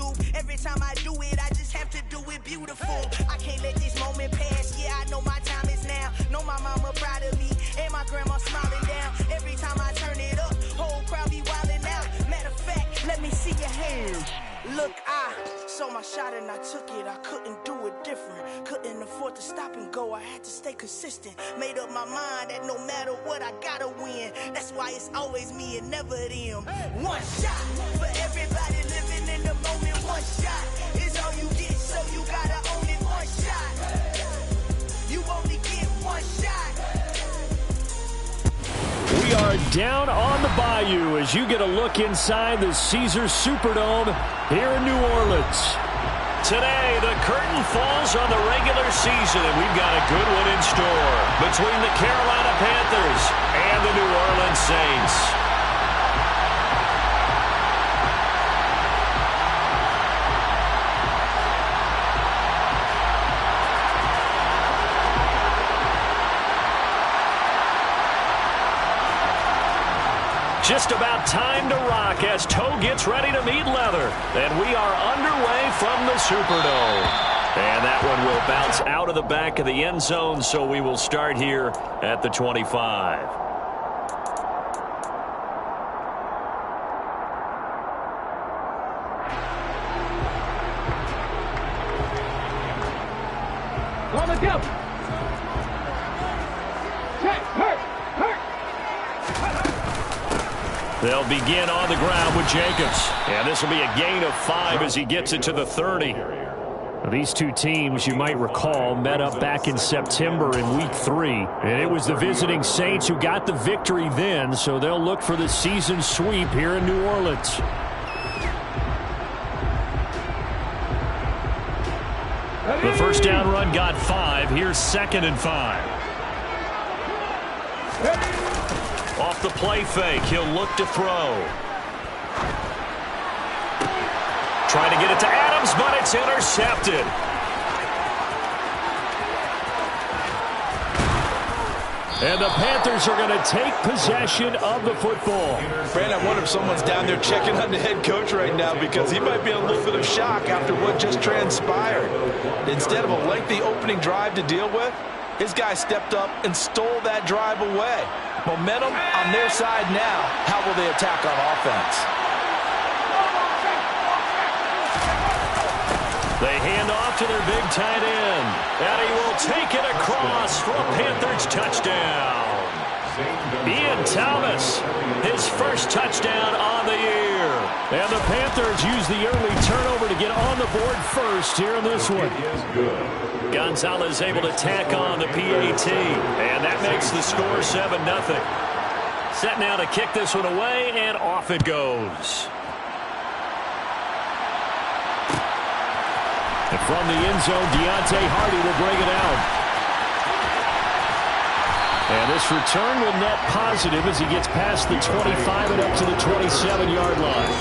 loop. Every time I do it, I just have to do it beautiful. I can't let this moment pass. Yeah, I know my time is now. Know my mama proud of me, and my grandma smiling down. Every time I turn it up, whole crowd be wildin' out. Matter of fact, let me see your hands. Look, I saw my shot and I took it. I couldn't do it different. Couldn't afford to stop and go. I had to stay consistent. Made up my mind that no matter what, I gotta win. That's why it's always me and never them. One shot for everybody living in the moment. One shot is all you get, so you gotta own it. One shot. You only get one shot. We are down on the bayou as you get a look inside the Caesars Superdome here in New Orleans. Today, the curtain falls on the regular season, and we've got a good one in store between the Carolina Panthers and the New Orleans Saints. Just about time to rock as toe gets ready to meet leather. And we are underway from the Superdome. And that one will bounce out of the back of the end zone, so we will start here at the 25. On the go. They'll begin on the ground with Jacobs. And this will be a gain of 5 as he gets it to the 30. These two teams, you might recall, met up back in September in Week 3. And it was the visiting Saints who got the victory then, so they'll look for the season sweep here in New Orleans. The first down run got 5. Here's 2nd and 5. Off the play fake, he'll look to throw. Trying to get it to Adams, but it's intercepted. And the Panthers are going to take possession of the football. Brandon, I wonder if someone's down there checking on the head coach right now, because he might be in a little bit of shock after what just transpired. Instead of a lengthy opening drive to deal with, his guy stepped up and stole that drive away. Momentum on their side now. How will they attack on offense? They hand off to their big tight end. And he will take it across for a Panthers touchdown. Ian Thomas, his first touchdown on the year. And the Panthers use the early turnover to get on the board first here in this one. Gonzalez able to tack on the PAT. And that makes the score 7-0. Set now to kick this one away, and off it goes. And from the end zone, Deontay Hardy will bring it out. And this return will net positive as he gets past the 25 and up to the 27-yard line.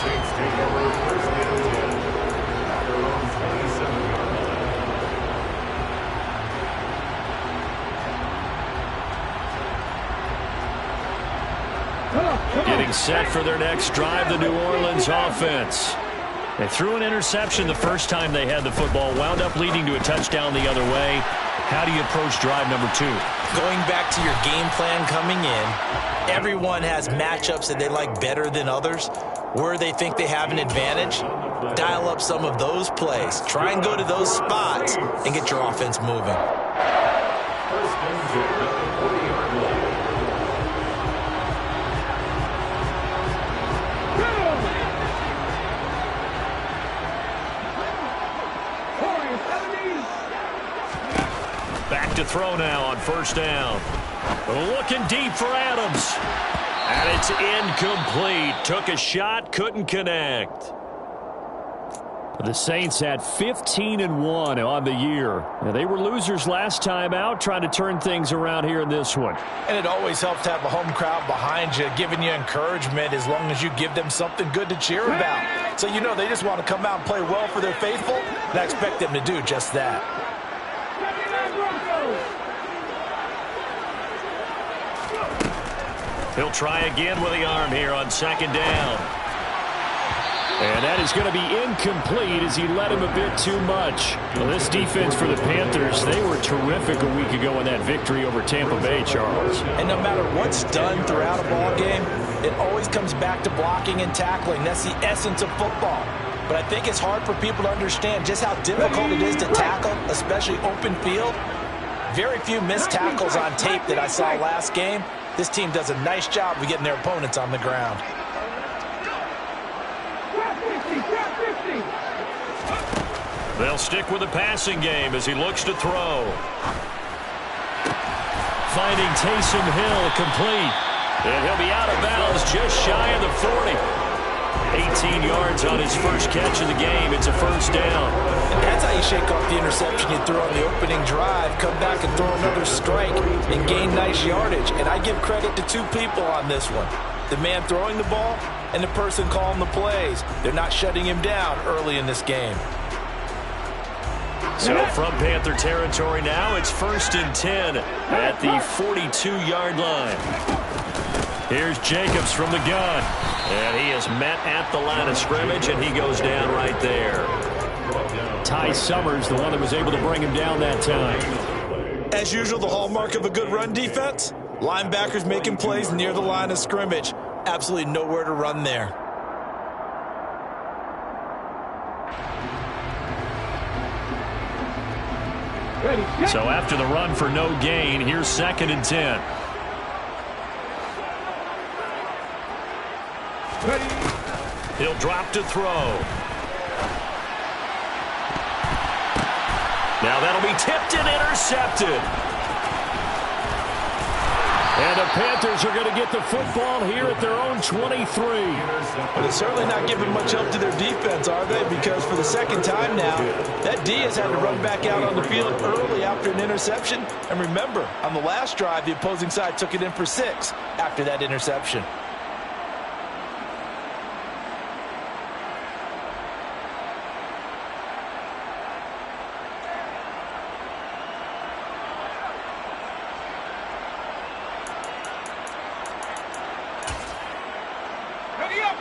Getting set for their next drive, the New Orleans offense. They threw an interception the first time they had the football, wound up leading to a touchdown the other way. How do you approach drive number 2? Going back to your game plan coming in, everyone has matchups that they like better than others. Where they think they have an advantage, dial up some of those plays. Try and go to those spots and get your offense moving. Back to throw now on first down. Looking deep for Adams. And it's incomplete. Took a shot, couldn't connect. The Saints had 15-1 on the year. Now, they were losers last time out, trying to turn things around here in this one. And it always helps to have a home crowd behind you, giving you encouragement as long as you give them something good to cheer about. So you know they just want to come out and play well for their faithful, and I expect them to do just that. He'll try again with the arm here on second down. And that is going to be incomplete as he led him a bit too much. Well, this defense for the Panthers, they were terrific a week ago in that victory over Tampa Bay, Charles. And no matter what's done throughout a ball game, it always comes back to blocking and tackling. That's the essence of football. But I think it's hard for people to understand just how difficult it is to tackle, especially open field. Very few missed tackles on tape that I saw last game. This team does a nice job of getting their opponents on the ground. They'll stick with the passing game as he looks to throw. Finding Taysom Hill complete. And he'll be out of bounds just shy of the 40. 18 yards on his first catch of the game. It's a first down. And that's how you shake off the interception you threw on the opening drive. Come back and throw another strike and gain nice yardage. And I give credit to two people on this one. The man throwing the ball and the person calling the plays. They're not shutting him down early in this game. So from Panther territory now, it's 1st and 10 at the 42-yard line. Here's Jacobs from the gun. And he is met at the line of scrimmage, and he goes down right there. Ty Summers, the one that was able to bring him down that time. As usual, the hallmark of a good run defense, linebackers making plays near the line of scrimmage. Absolutely nowhere to run there. So after the run for no gain, here's 2nd and 10. He'll drop to throw. Now that'll be tipped and intercepted. And the Panthers are going to get the football here at their own 23. But they're certainly not giving much help to their defense, are they? Because for the second time now, that D has had to run back out on the field early after an interception. And remember, on the last drive, the opposing side took it in for 6 after that interception.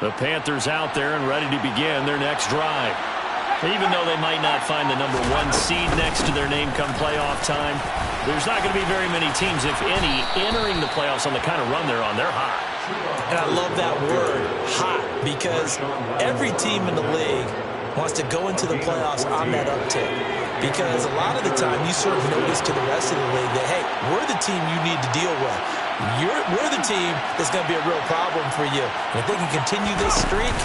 The Panthers out there and ready to begin their next drive. Even though they might not find the number 1 seed next to their name come playoff time, there's not going to be very many teams, if any, entering the playoffs on the kind of run they're on. They're hot. And I love that word, hot, because every team in the league wants to go into the playoffs on that uptick. Because a lot of the time you serve notice to the rest of the league that, hey, we're the team you need to deal with. We're the team that's going to be a real problem for you. And if they can continue this streak,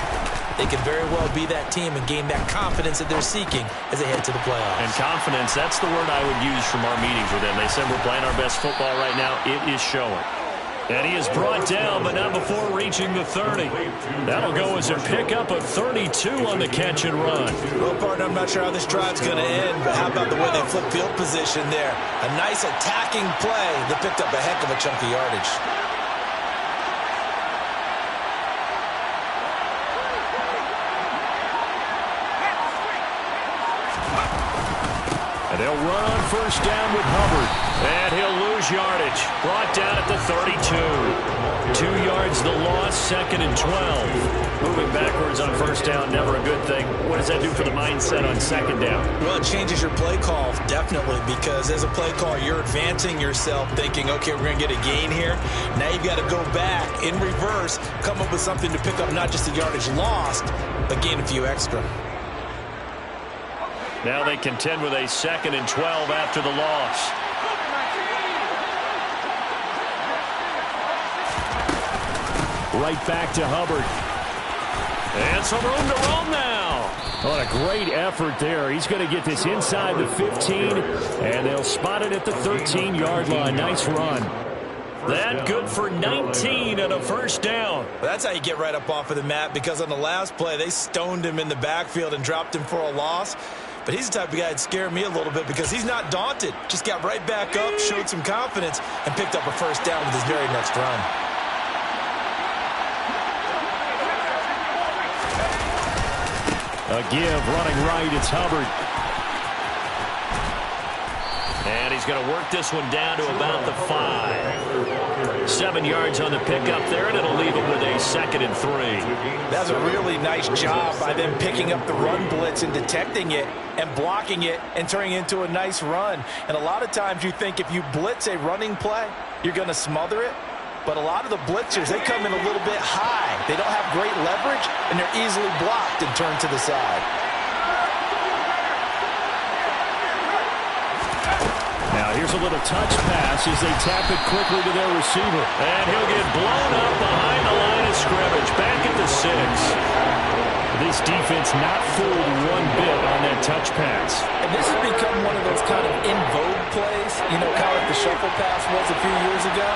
they can very well be that team and gain that confidence that they're seeking as they head to the playoffs. And confidence, that's the word I would use from our meetings with them. They said we're playing our best football right now. It is showing. And he is brought down, but not before reaching the 30. That'll go as a pickup of 32 on the catch and run. Well, partner, I'm not sure how this drive's going to end, but how about the way they flip field position there? A nice attacking play that picked up a heck of a chunk of yardage. And they'll run on first down with Hubbard. And he'll lose yardage. Brought down at the 32. 2 yards the loss, 2nd and 12. Moving backwards on first down, never a good thing. What does that do for the mindset on 2nd down? Well, it changes your play call, definitely, because as a play caller, you're advancing yourself, thinking, okay, we're going to get a gain here. Now you've got to go back in reverse, come up with something to pick up not just the yardage lost, but gain a few extra. Now they contend with a 2nd and 12 after the loss. Right back to Hubbard. And some room to roam now. What a great effort there. He's going to get this inside the 15, and they'll spot it at the 13-yard line. Nice run. That good for 19 and a first down. Well, that's how you get right up off of the mat, because on the last play, they stoned him in the backfield and dropped him for a loss. But he's the type of guy that scared me a little bit because he's not daunted. Just got right back up, showed some confidence, and picked up a first down with his very next run. A give, running right, it's Hubbard. And he's going to work this one down to about the 5. 7 yards on the pickup there, and it'll leave them with a 2nd and 3. That's a really nice job by them picking up the run blitz and detecting it and blocking it and turning it into a nice run. And a lot of times you think if you blitz a running play, you're going to smother it. But a lot of the blitzers, they come in a little bit high. They don't have great leverage, and they're easily blocked and turned to the side. Now here's a little touch pass as they tap it quickly to their receiver. And he'll get blown up behind the line of scrimmage. Back at the 6. This defense not fooled one bit on that touch pass. And this has become one of those kind of in vogue plays, you know, kind of like the shuffle pass was a few years ago.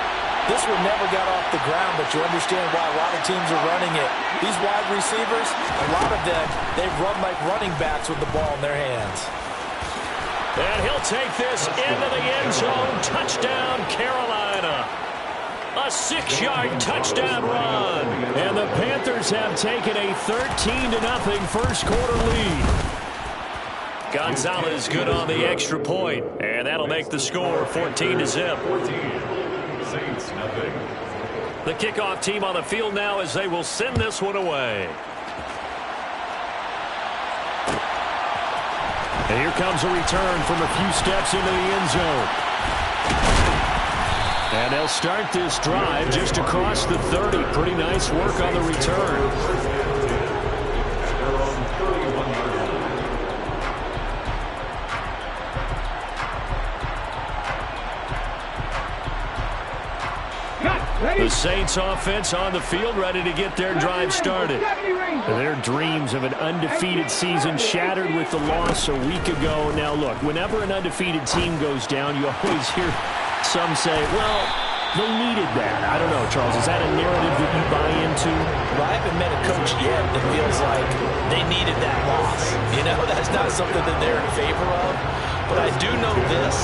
This one never got off the ground, but you understand why a lot of teams are running it. These wide receivers, a lot of them, they run like running backs with the ball in their hands. And he'll take this into the end zone. Touchdown, Carolina. A 6-yard touchdown run. And the Panthers have taken a 13-0 first quarter lead. Gonzalez good on the extra point. And that'll make the score 14-0. The kickoff team on the field now as they will send this one away. And here comes a return from a few steps into the end zone. And they'll start this drive just across the 30. Pretty nice work on the return. The Saints offense on the field, ready to get their drive started. Their dreams of an undefeated season shattered with the loss a week ago. Now, look, whenever an undefeated team goes down, you always hear some say, well, they needed that. I don't know, Charles. Is that a narrative that you buy into? Well, I haven't met a coach yet that feels like they needed that loss. You know, that's not something that they're in favor of. But I do know this.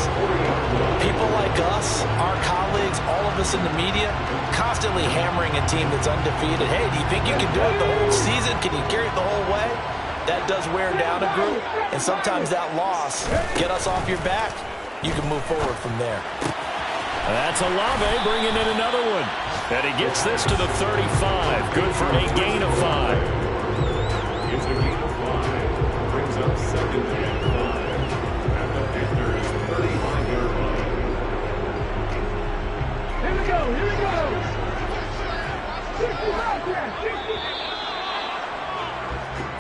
People like us, our colleagues, all of us in the media, constantly hammering a team that's undefeated. Hey, do you think you can do it the whole season? Can you carry it the whole way? That does wear down a group. And sometimes that loss, get us off your back, you can move forward from there. That's Olave bringing in another one. And he gets this to the 35. Good for a gain of 5. It's a gain of 5. Brings up 2nd and 5. At the Panthers' 35-yard line. Here we go, here we go.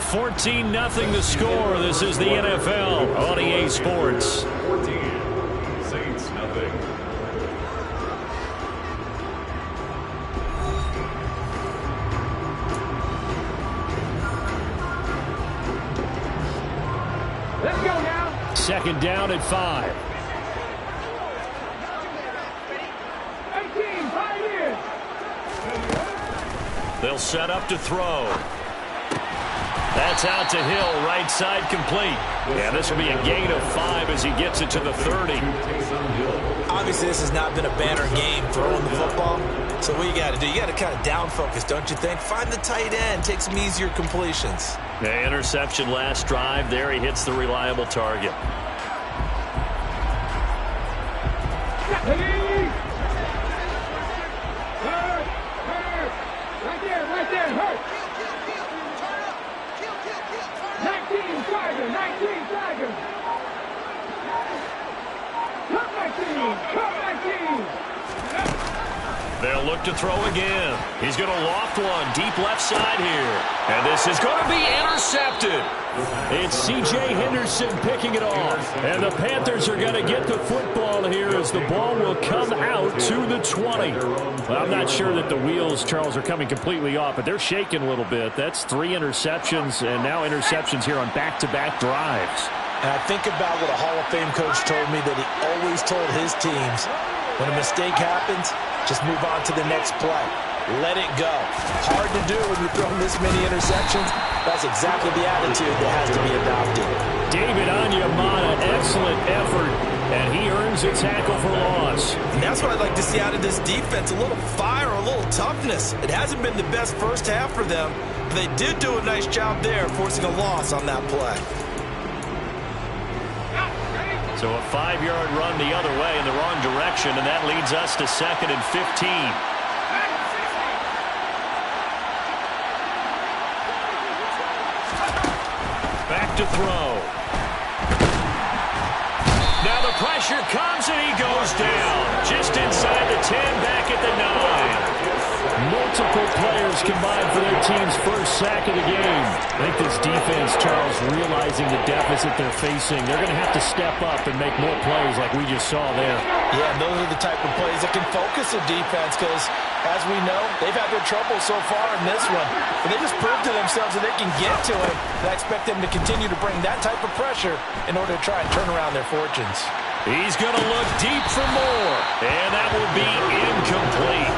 14-0 the score. This is the NFL on EA Sports. 14, Saints nothing. Let's go now. 2nd down at 5. 18, 5 years. They'll set up to throw. That's out to Hill, right side complete. Yeah, this will be a gain of 5 as he gets it to the 30. Obviously, this has not been a banner game throwing the football. So what you got to do, you got to kind of down focus, don't you think? Find the tight end, take some easier completions. The interception last drive. There he hits the reliable target. Right there, hurt. 19 Tiger. Come 19. They'll look to throw again. He's going to loft one deep left side here. And this is going to be intercepted. It's C.J. Henderson picking it off. And the Panthers are going to get the football here as the ball will come out to the 20. Well, I'm not sure that the wheels, Charles, are coming completely off, but they're shaking a little bit. That's 3 interceptions and now interceptions here on back-to-back drives. And I think about what a Hall of Fame coach told me that he always told his teams, when a mistake happens, just move on to the next play. Let it go. Hard to do when you throw this many interceptions. That's exactly the attitude that has to be adopted. David Onyemata, excellent effort, and he earns a tackle for loss. And that's what I'd like to see out of this defense, a little fire, a little toughness. It hasn't been the best first half for them, but they did do a nice job there forcing a loss on that play. So a 5-yard run the other way in the wrong direction, and that leads us to 2nd and 15. Back to throw. Now the pressure comes, and he goes down. Just inside the 10, back at the 9. Multiple players combined for their team's first sack of the game. I think this defense, Charles, realizing the deficit they're facing, they're going to have to step up and make more plays like we just saw there. Yeah, those are the type of plays that can focus a defense because, as we know, they've had their trouble so far in this one. But they just proved to themselves that they can get to it. And I expect them to continue to bring that type of pressure in order to try and turn around their fortunes. He's going to look deep for more, and that will be incomplete.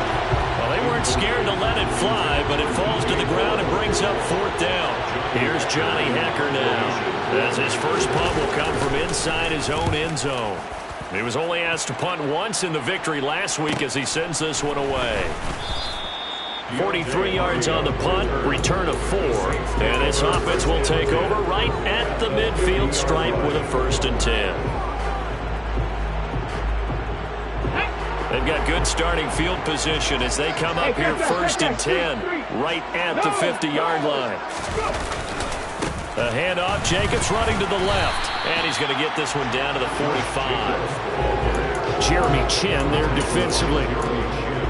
Well, they weren't scared to let it fly, but it falls to the ground and brings up 4th down. Here's Johnny Hekker now, as his first punt will come from inside his own end zone. He was only asked to punt once in the victory last week as he sends this one away. 43 yards on the punt, return of 4. And this offense will take over right at the midfield stripe with a 1st and 10. They've got good starting field position as they come up here 1st and 10, right at the 50-yard line. A handoff, Jacobs running to the left, and he's going to get this one down to the 45. Jeremy Chin there defensively.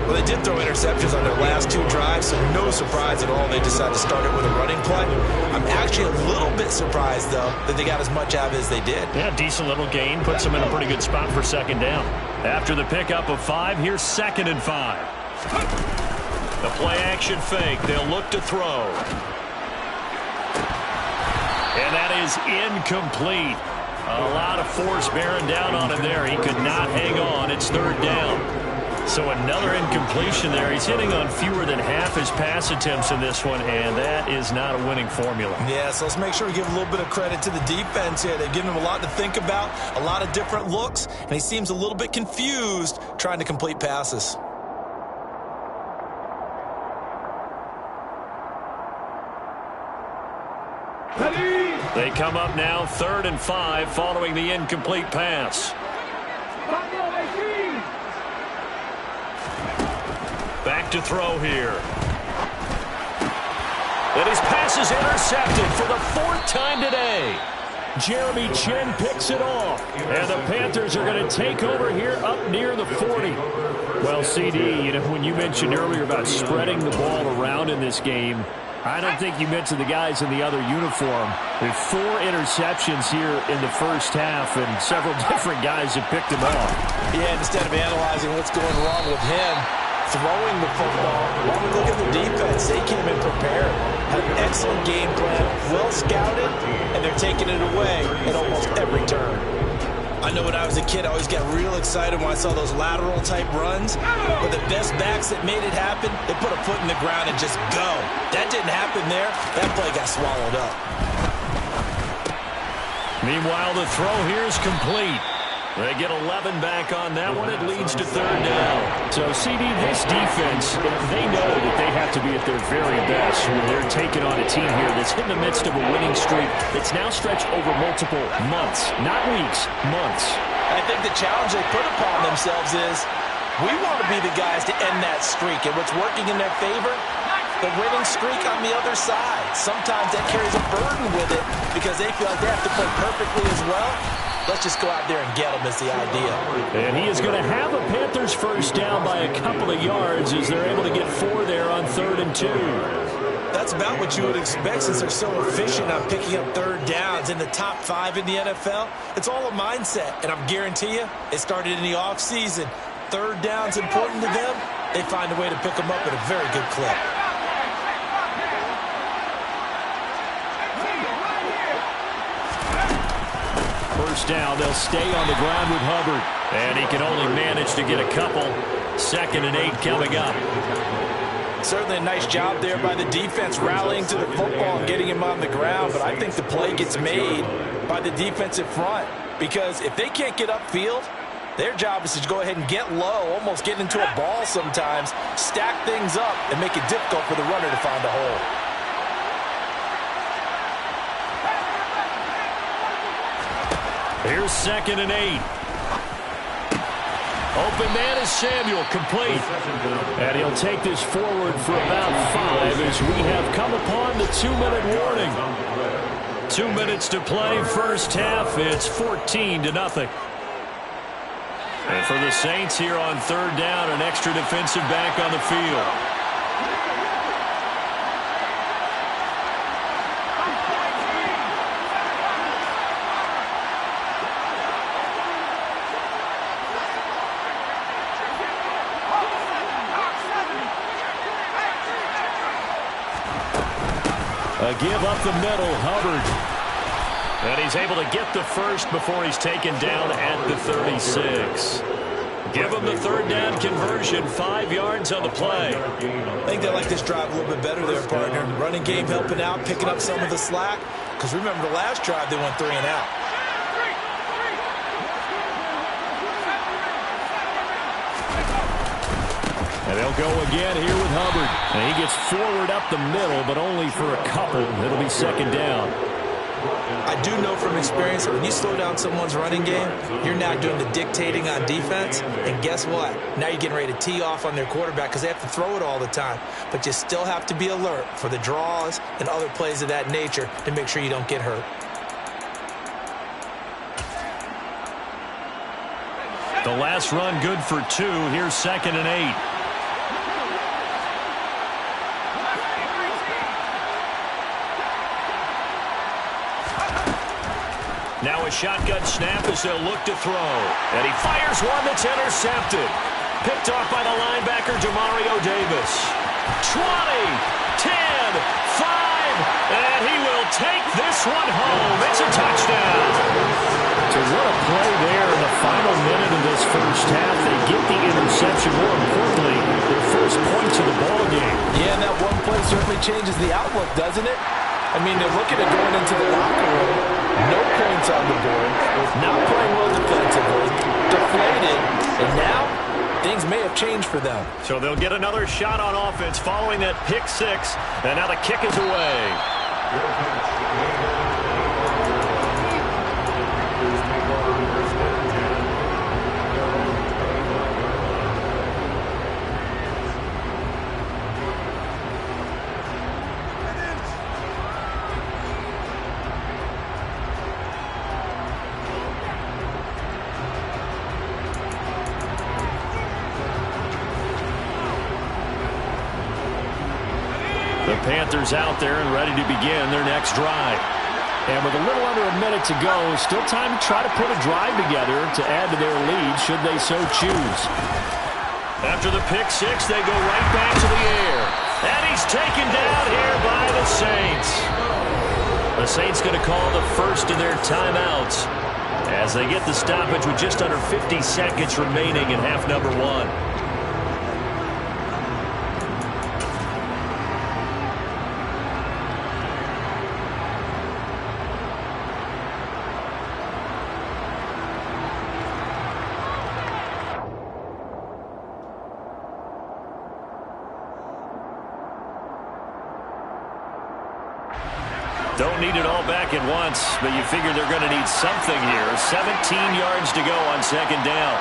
Well, they did throw interceptions on their last 2 drives, so no surprise at all they decided to start it with a running play. I'm actually a little bit surprised, though, that they got as much out of it as they did. Yeah, decent little gain. Puts them in a pretty good spot for 2nd down. After the pickup of 5, here's 2nd and 5. The play-action fake. They'll look to throw. And that is incomplete. A lot of force bearing down on him there. He could not hang on. It's 3rd down. So another incompletion there. He's hitting on fewer than half his pass attempts in this one, and that is not a winning formula. Yeah, so let's make sure we give a little bit of credit to the defense here. They've given him a lot to think about, a lot of different looks, and he seems a little bit confused trying to complete passes. They come up now 3rd and 5 following the incomplete pass. Back to throw here. And his pass is intercepted for the 4th time today. Jeremy Chin picks it off. And the Panthers are going to take over here up near the 40. Well, CD, you know, when you mentioned earlier about spreading the ball around in this game, I don't think you mentioned the guys in the other uniform. With 4 interceptions here in the first half, and several different guys have picked him off. Yeah, instead of analyzing what's going wrong with him, throwing the football, while we look at the defense, they came in prepared, had an excellent game plan, well scouted, and they're taking it away at almost every turn. I know when I was a kid, I always got real excited when I saw those lateral-type runs, but the best backs that made it happen, they put a foot in the ground and just go. That didn't happen there. That play got swallowed up. Meanwhile, the throw here is complete. They get 11 back on that one. It leads to 3rd down. So, CD, this defense, they know that they have to be at their very best when they're taking on a team here that's in the midst of a winning streak that's now stretched over multiple months, not weeks, months. I think the challenge they put upon themselves is we want to be the guys to end that streak, and what's working in their favor, the winning streak on the other side. Sometimes that carries a burden with it because they feel like they have to play perfectly as well. Let's just go out there and get them is the idea. And he is going to have a Panthers 1st down by a couple of yards as they're able to get 4 there on 3rd and 2. That's about what you would expect since they're so efficient on picking up 3rd downs in the top 5 in the NFL. It's all a mindset, and I guarantee you it started in the offseason. 3rd down's important to them. They find a way to pick them up at a very good clip. First down, they'll stay on the ground with Hubbard. And he can only manage to get a couple. 2nd and 8 coming up. Certainly a nice job there by the defense rallying to the football and getting him on the ground, but I think the play gets made by the defensive front because if they can't get upfield, their job is to go ahead and get low, almost get into a ball sometimes, stack things up, and make it difficult for the runner to find a hole. Here's 2nd and 8. Open man is Samuel, complete. And he'll take this forward for about 5 as we have come upon the 2-minute warning. 2 minutes to play, first half. It's 14-0. And for the Saints here on 3rd down, an extra defensive back on the field. A give up the middle, Hubbard. And he's able to get the first before he's taken down at the 36. Give him the 3rd down conversion, 5 yards on the play. I think they like this drive a little bit better there, partner. Running game helping out, picking up some of the slack. Because remember the last drive, they went 3 and out. And they'll go again here with Hubbard. And he gets forward up the middle, but only for a couple. It'll be 2nd down. I do know from experience that when you slow down someone's running game, you're now doing the dictating on defense. And guess what? Now you're getting ready to tee off on their quarterback because they have to throw it all the time. But you still have to be alert for the draws and other plays of that nature to make sure you don't get hurt. The last run good for 2. Here's 2nd and 8. Now a shotgun snap as they'll look to throw. And he fires one that's intercepted. Picked off by the linebacker, Demario Davis. 20, 10, 5, and he will take this one home. It's a touchdown. So what a play there in the final minute of this first half. They get the interception. More importantly, their first points of the ball game. Yeah, and that one play certainly changes the outlook, doesn't it? I mean, they're looking at going into the locker room. No points on the board. Not playing well defensively. Deflated. And now, things may have changed for them. So they'll get another shot on offense following that pick 6. And now the kick is away. The Panthers out there and ready to begin their next drive. And with a little under a minute to go, still time to try to put a drive together to add to their lead should they so choose. After the pick 6, they go right back to the air. And he's taken down here by the Saints. The Saints going to call the first of their timeouts as they get the stoppage with just under 50 seconds remaining in half number 1. Don't need it all back at once, but you figure they're going to need something here. 17 yards to go on 2nd down.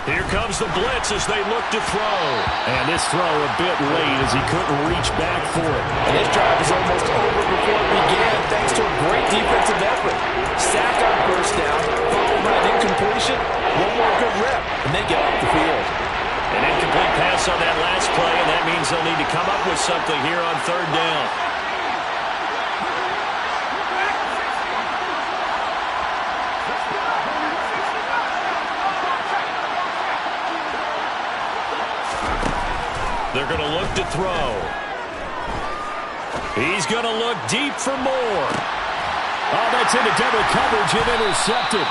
Here comes the blitz as they look to throw. And this throw a bit late as he couldn't reach back for it. And this drive is almost over before it began thanks to a great defensive effort. Sack on first down, followed by an incompletion, one more good rep, and they get off the field. An incomplete pass on that last play, and that means they'll need to come up with something here on 3rd down. They're going to look to throw. He's going to look deep for more. Oh, that's into double coverage and intercepted.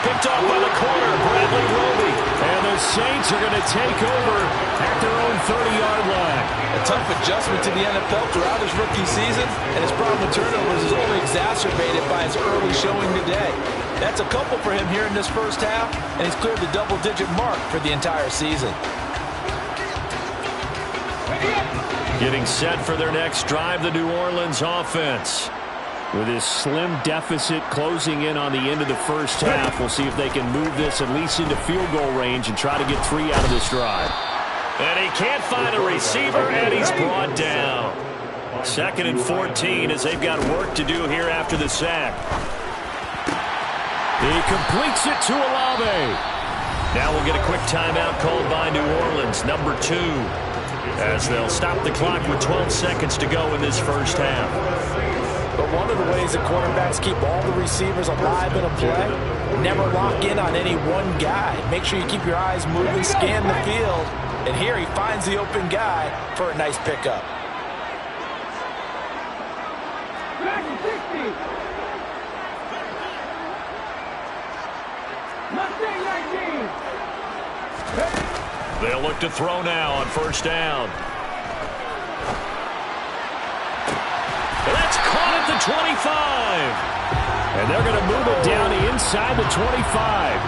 Picked off by the corner, Bradley Roby. And the Saints are going to take over at their own 30-yard line. A tough adjustment to the NFL throughout his rookie season, and his problem with turnovers is only exacerbated by his early showing today. That's a couple for him here in this first half, and he's cleared the double-digit mark for the entire season. Getting set for their next drive, the New Orleans offense. With this slim deficit closing in on the end of the first half, we'll see if they can move this at least into field goal range and try to get 3 out of this drive. And he can't find a receiver, and he's brought down. 2nd and 14 as they've got work to do here after the sack. He completes it to Olave. Now we'll get a quick timeout called by New Orleans, number 2, as they'll stop the clock with 12 seconds to go in this first half. But one of the ways that quarterbacks keep all the receivers alive in a play, never lock in on any one guy. Make sure you keep your eyes moving, scan the field, and here he finds the open guy for a nice pickup. Back to 60. Mustang 19. They'll look to throw now on first down. That's caught at the 25. And they're going to move it down inside the 25.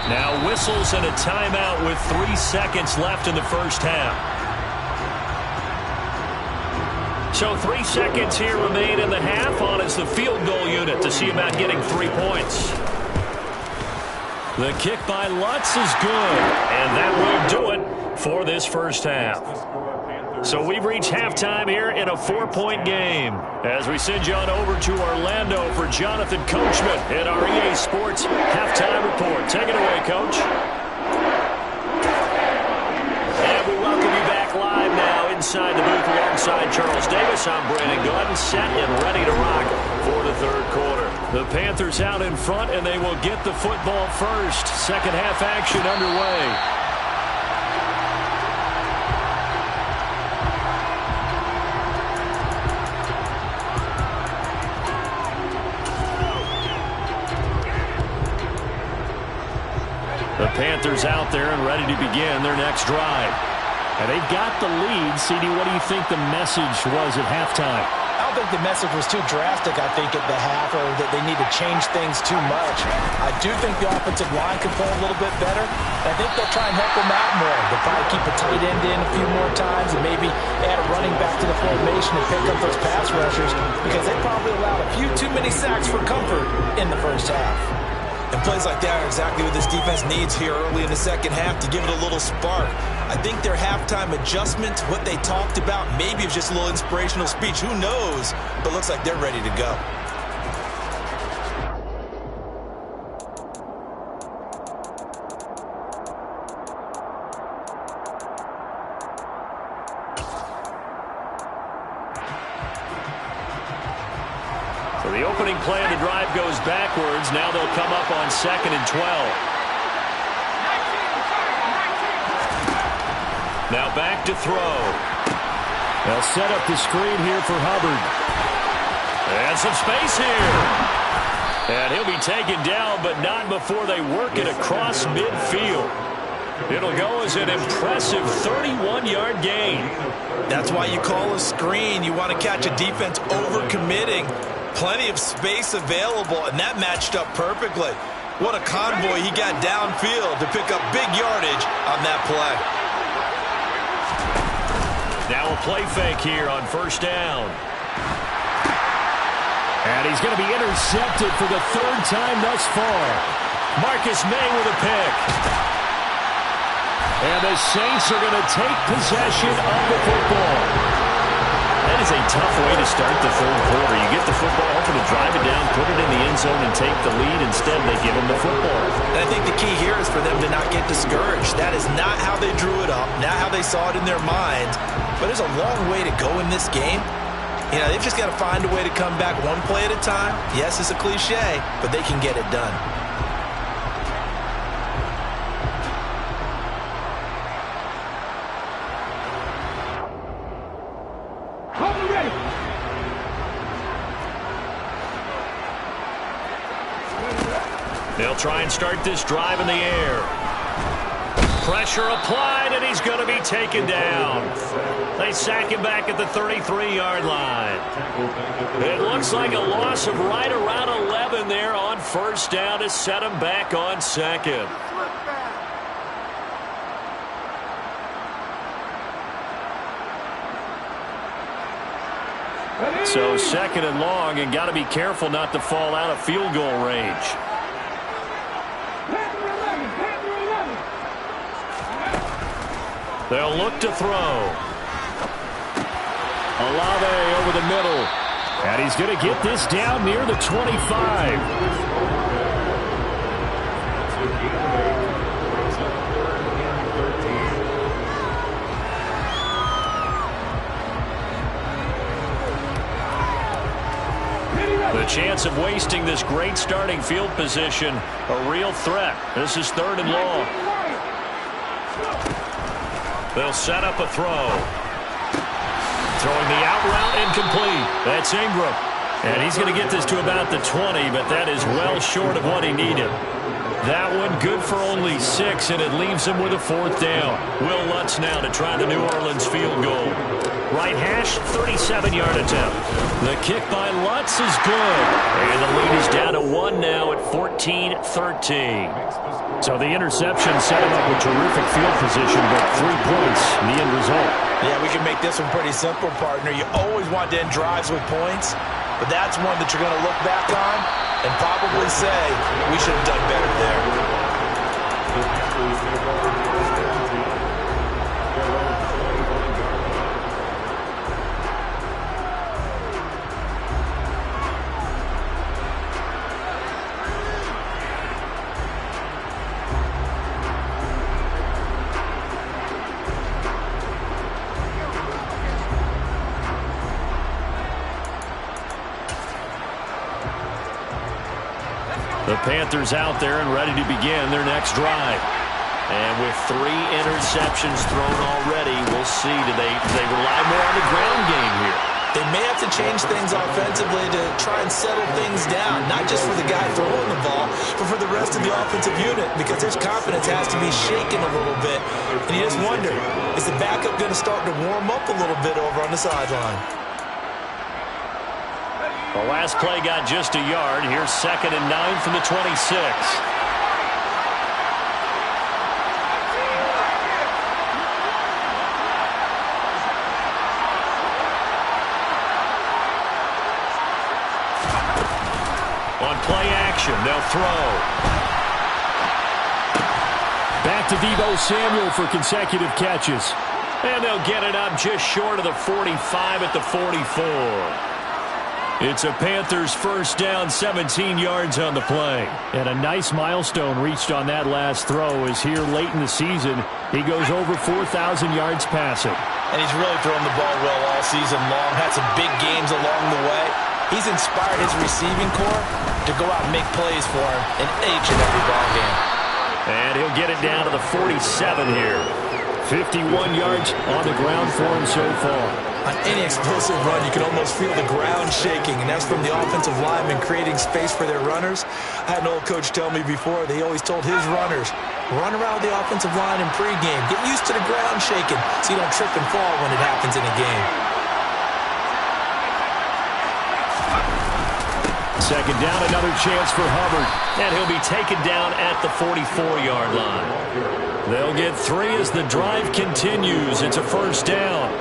Now whistles and a timeout with 3 seconds left in the first half. So 3 seconds here remain in the half on as the field goal unit to see about getting 3 points. The kick by Lutz is good, and that will do it for this first half. So we've reached halftime here in a 4-point game as we send you on over to Orlando for Jonathan Coachman in our EA Sports Halftime Report. Take it away, Coach. And we welcome you back live now inside the booth alongside Charles Davis. I'm Brandon Gordon, set and ready to rock for the third quarter. The Panthers out in front, and they will get the football first. Second half action underway. The Panthers out there and ready to begin their next drive. And they've got the lead. CD, what do you think the message was at halftime? I don't think the message was too drastic, I think, at the half, or that they need to change things too much. I do think the offensive line can play a little bit better. I think they'll try and help them out more. They'll probably keep a tight end in a few more times and maybe add a running back to the formation and pick up those pass rushers because they probably allowed a few too many sacks for comfort in the first half. And plays like that are exactly what this defense needs here early in the second half to give it a little spark. I think their halftime adjustment, what they talked about, maybe it was just a little inspirational speech. Who knows? But looks like they're ready to go. So the opening play of the drive goes backwards. Now they'll come up on 2nd and 12. Now back to throw. They'll set up the screen here for Hubbard. And some space here. And he'll be taken down, but not before they work it across midfield. It'll go as an impressive 31-yard gain. That's why you call a screen. You want to catch a defense over-committing. Plenty of space available, and that matched up perfectly. What a convoy he got downfield to pick up big yardage on that play. Now a play fake here on first down. And he's going to be intercepted for the 3rd time thus far. Marcus May with a pick. And the Saints are going to take possession of the football. That is a tough way to start the third quarter. You get the football, hoping to drive it down, put it in the end zone, and take the lead. Instead, they give them the football. And I think the key here is for them to not get discouraged. That is not how they drew it up, not how they saw it in their mind. But there's a long way to go in this game. You know, they've just got to find a way to come back one play at a time. Yes, it's a cliche, but they can get it done. They'll try and start this drive in the air. Pressure applied, and he's going to be taken down. They sack him back at the 33-yard line. It looks like a loss of right around 11 there on first down to set him back on 2nd. So second and long, and got to be careful not to fall out of field goal range. They'll look to throw. Olave over the middle. And he's going to get this down near the 25. The chance of wasting this great starting field position, a real threat. This is third and long. They'll set up a throw. Throwing the out route incomplete. That's Ingram. And he's going to get this to about the 20, but that is well short of what he needed. That one good for only 6, and it leaves him with a fourth down. Will Lutz now to try the New Orleans field goal. Right hash, 37-yard attempt. The kick by Lutz is good. And the lead is down to 1 now at 14-13. So the interception set him up with terrific field position, but 3 points in the end result. Yeah, we can make this one pretty simple, partner. You always want to end drives with points, but that's one that you're going to look back on and probably say, we should have done better there. The Panthers out there and ready to begin their next drive. And with 3 interceptions thrown already, we'll see. Do they rely more on the ground game here? They may have to change things offensively to try and settle things down, not just for the guy throwing the ball, but for the rest of the offensive unit, because his confidence has to be shaken a little bit. And you just wonder, is the backup going to start to warm up a little bit over on the sideline? The last play got just a yard. Here's 2nd and 9 from the 26. On play action, they'll throw. Back to Deebo Samuel for consecutive catches. And they'll get it up just short of the 45 at the 44. It's a Panthers first down, 17 yards on the play. And a nice milestone reached on that last throw as here late in the season, he goes over 4,000 yards passing. And he's really thrown the ball well all season long. Had some big games along the way. He's inspired his receiving corps to go out and make plays for him in each and every ball game. And he'll get it down to the 47 here. 51 yards on the ground for him so far. On any explosive run, you can almost feel the ground shaking, and that's from the offensive linemen creating space for their runners. I had an old coach tell me before, they always told his runners, run around the offensive line in pregame. Get used to the ground shaking so you don't trip and fall when it happens in a game. Second down, another chance for Hubbard. And he'll be taken down at the 44-yard line. They'll get 3 as the drive continues. It's a first down.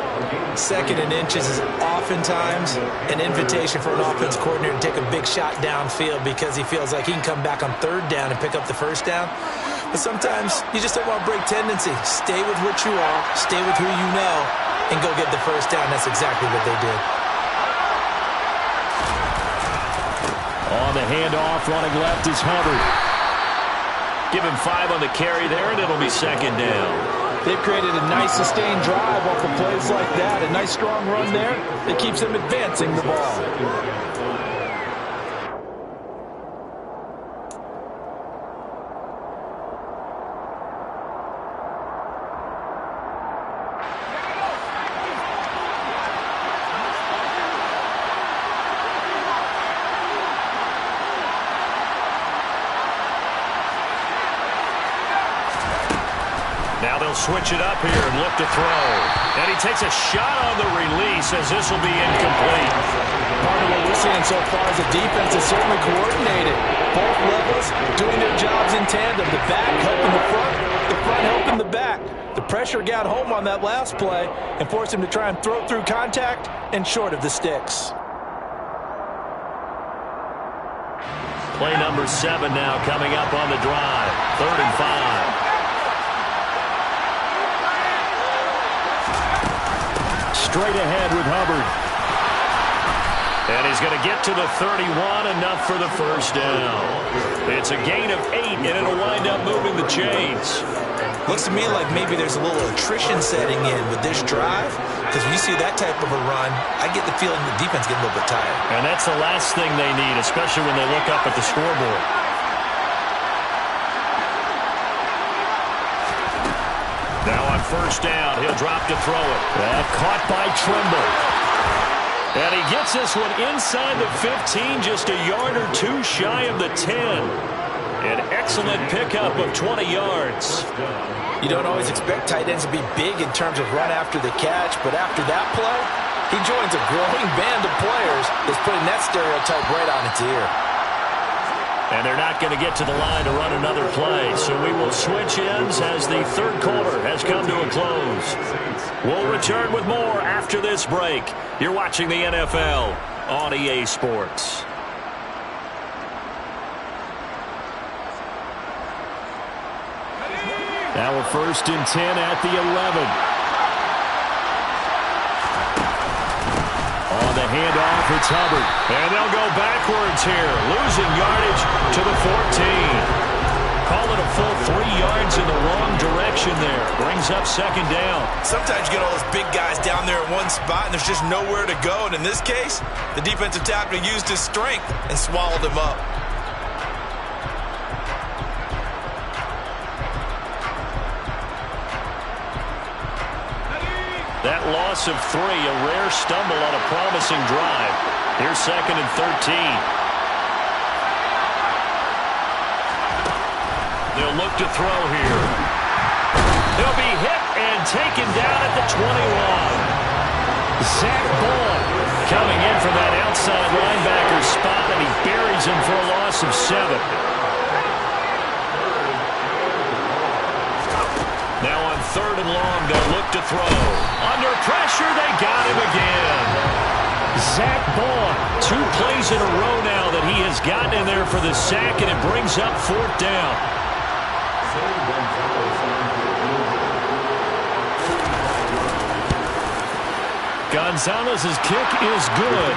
2nd and inches is oftentimes an invitation for an offense coordinator to take a big shot downfield because he feels like he can come back on 3rd down and pick up the first down. But sometimes you just don't want to break tendency. Stay with what you are, stay with who you know, and go get the first down. That's exactly what they did. On the handoff, running left is Hubbard. Give him 5 on the carry there, and it'll be 2nd down. They've created a nice sustained drive off of plays like that. A nice strong run there that keeps them advancing the ball. Now they'll switch it up here and look to throw. And he takes a shot on the release as this will be incomplete. Part of what we're seeing so far is the defense is certainly coordinated. Both levels doing their jobs in tandem. The back helping the front. the front helping the back. The pressure got home on that last play and forced him to try and throw through contact and short of the sticks. Play number 7 now coming up on the drive. 3rd and 5. Straight ahead with Hubbard. And he's going to get to the 31, enough for the first down. It's a gain of 8, and it'll wind up moving the chains. Looks to me like maybe there's a little attrition setting in with this drive, because when you see that type of a run, I get the feeling the defense getting a little bit tired. And that's the last thing they need, especially when they look up at the scoreboard. Now on first down, he'll drop to throw it. Caught by Trimble. And he gets this one inside the 15, just a yard or two shy of the 10. An excellent pickup of 20 yards. You don't always expect tight ends to be big in terms of run after the catch, but after that play, he joins a growing band of players that's putting that stereotype right on its ear. And they're not going to get to the line to run another play, so we will switch ends as the third quarter has come to a close. We'll return with more after this break. You're watching the NFL on EA Sports. Now a 1st and 10 at the 11. On the handoff, it's Hubbard. And they'll go backwards here, losing yardage to the 14. Call it a full 3 yards in the wrong direction there. Brings up 2nd down. Sometimes you get all those big guys down there in one spot, and there's just nowhere to go. And in this case, the defensive tackle used his strength and swallowed him up. That loss of 3, a rare stumble on a promising drive. Here's 2nd and 13. They'll look to throw here. He'll be hit and taken down at the 21. Zach Ball coming in from that outside linebacker spot, and he buries him for a loss of 7. Now on 3rd and long, they'll look to throw. Under pressure, they got him again. Zach Ball, 2 plays in a row now that he has gotten in there for the sack, and it brings up 4th down. Gonzalez's kick is good.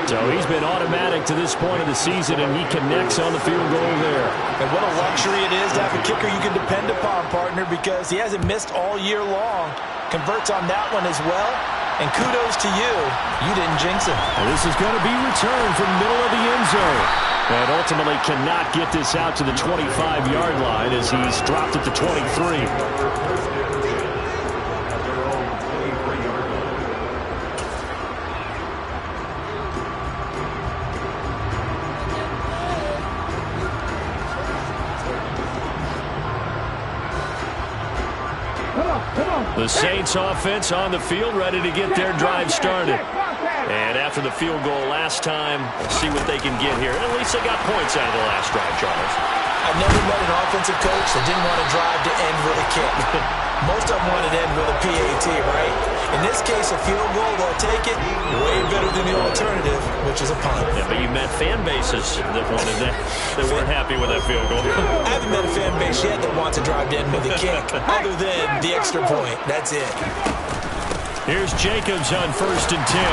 So he's been automatic to this point of the season, and he connects on the field goal there. And what a luxury it is to have a kicker you can depend upon, partner, because he hasn't missed all year long. Converts on that one as well. And kudos to you. You didn't jinx him. Well, this is going to be returned from the middle of the end zone. And ultimately cannot get this out to the 25-yard line as he's dropped at the 23. The Saints offense on the field, ready to get their drive started. And after the field goal last time, see what they can get here. At least they got points out of the last drive, Charles. I've never met an offensive coach that didn't want to drive to end with a kick. Most of them wanted to end with a PAT, right? In this case, a field goal, they'll take it. Way better than the alternative, which is a punt. Yeah, but you met fan bases that wanted that, that weren't happy with that field goal. I haven't met a fan base yet that wants to drive to end with a kick, other than the extra point. That's it. Here's Jacobs on 1st and 10.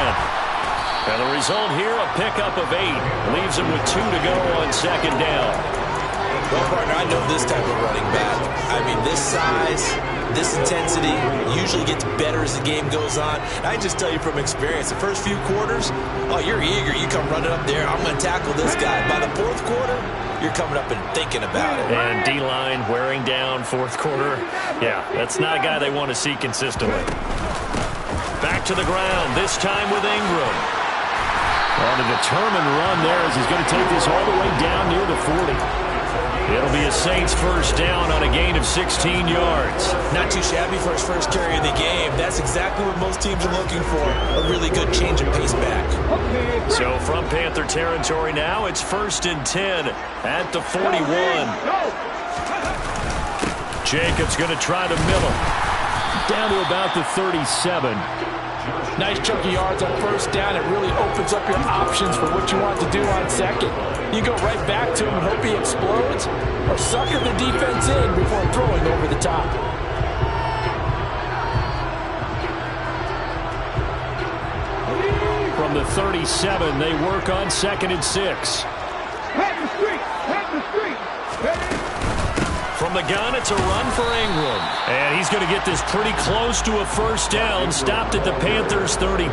And the result here, a pickup of 8. Leaves him with 2 to go on 2nd down. Well, partner, I know this type of running back. I mean, this size, this intensity usually gets better as the game goes on. I just tell you from experience, the first few quarters, oh, you're eager. You come running up there. I'm going to tackle this guy. By the 4th quarter, you're coming up and thinking about it. And D-line wearing down 4th quarter. Yeah, that's not a guy they want to see consistently. Back to the ground, this time with Ingram. On a determined run there as he's going to take this all the way down near the 40. It'll be a Saints first down on a gain of 16 yards. Not too shabby for his first carry of the game. That's exactly what most teams are looking for. A really good change of pace back. So from Panther territory now, it's 1st and 10 at the 41. Jacobs going to try to middle. Down to about the 37. Nice chunk of yards on first down. It really opens up your options for what you want to do on second. You go right back to him and hope he explodes, or sucker the defense in before throwing over the top. From the 37, they work on 2nd and 6. Head the street! Head the street! From the gun, it's a run for Ingram. And he's going to get this pretty close to a first down. Stopped at the Panthers' 32.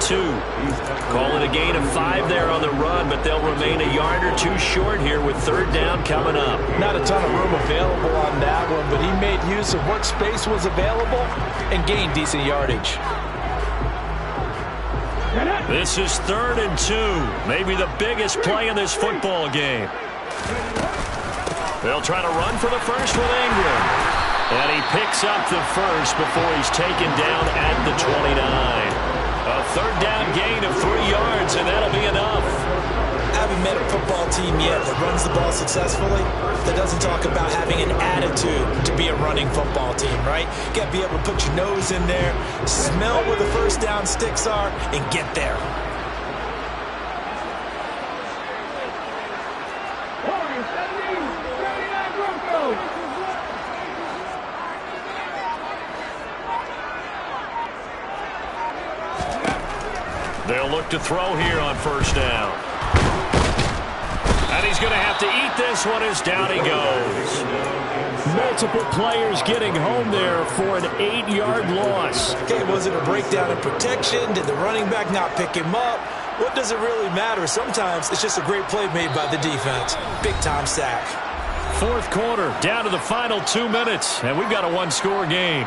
Call it a gain of 5 there on the run, but they'll remain a yard or two short here with 3rd down coming up. Not a ton of room available on that one, but he made use of what space was available and gained decent yardage. This is 3rd and 2. Maybe the biggest play in this football game. They'll try to run for the first with Ingram. And he picks up the first before he's taken down at the 29. A 3rd down gain of 3 yards, and that'll be enough. I haven't met a football team yet that runs the ball successfully that doesn't talk about having an attitude to be a running football team, right? You got to be able to put your nose in there, smell where the first down sticks are, and get there. They'll look to throw here on first down. And he's going to have to eat this one as down he goes. Multiple players getting home there for an 8-yard loss. Okay, was it a breakdown in protection? Did the running back not pick him up? What does it really matter? Sometimes it's just a great play made by the defense. Big-time sack. 4th quarter, down to the final 2 minutes, and we've got a 1-score game.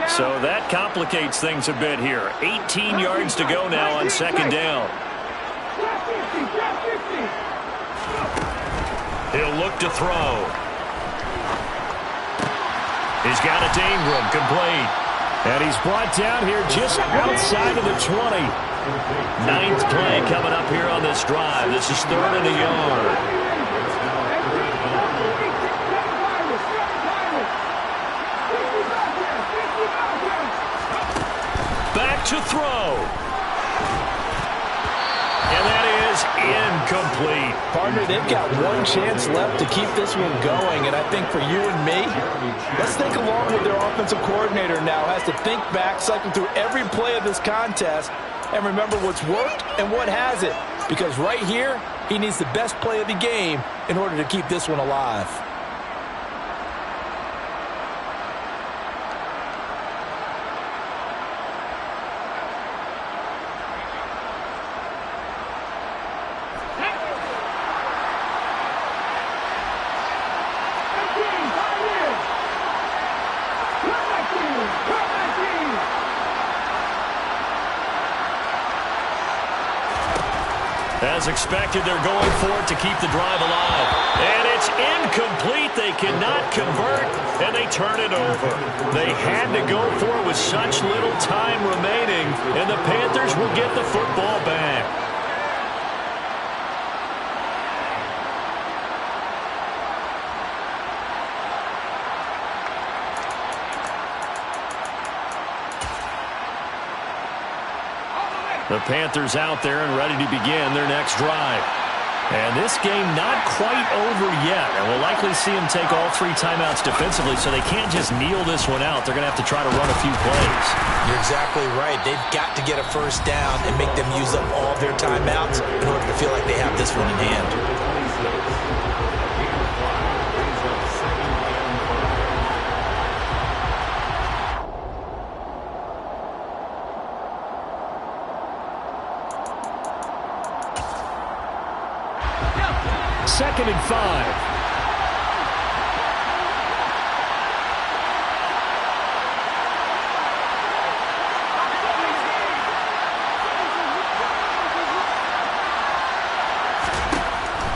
So that complicates things a bit here. 18 yards to go now on 2nd down. He'll look to throw. He's got it to Ingram, complete. And he's brought down here just outside of the 20. 9th play coming up here on this drive. This is 3rd and a yard. Back to throw. And that is incomplete. Partner, they've got one chance left to keep this one going, and I think for you and me, let's think along with their offensive coordinator now. Has to think back, cycle through every play of this contest, and remember what's worked and what hasn't. Because right here, he needs the best play of the game in order to keep this one alive. As expected, they're going for it to keep the drive alive. And it's incomplete. They cannot convert, and they turn it over. They had to go for it with such little time remaining, and the Panthers will get the football back. The Panthers out there and ready to begin their next drive. And this game not quite over yet. And we'll likely see them take all 3 timeouts defensively, so they can't just kneel this one out. They're going to have to try to run a few plays. You're exactly right. They've got to get a first down and make them use up all their timeouts in order to feel like they have this one in hand. Second and 5.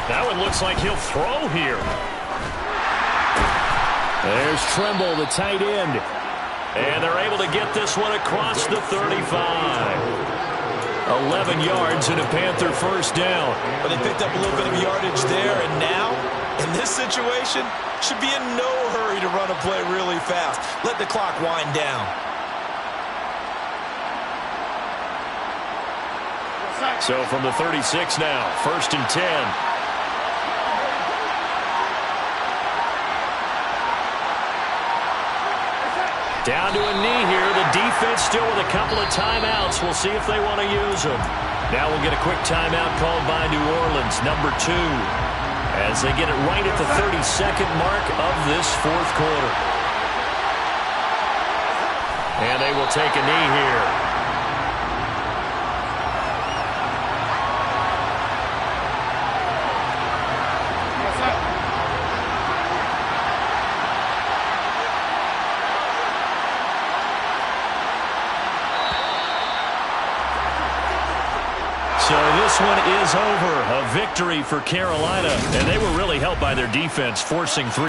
That one looks like he'll throw here. There's Trimble, the tight end. And they're able to get this one across the 35. 11 yards and a Panther first down. But they picked up a little bit of yardage there, and now, in this situation, should be in no hurry to run a play really fast. Let the clock wind down. So from the 36 now, 1st and 10. Down to a knee here. The defense still with a couple of timeouts. We'll see if they want to use them. Now we'll get a quick timeout called by New Orleans, number 2, as they get it right at the 32nd mark of this 4th quarter. And they will take a knee here. So this one is over. A victory for Carolina, and they were really helped by their defense, forcing 3.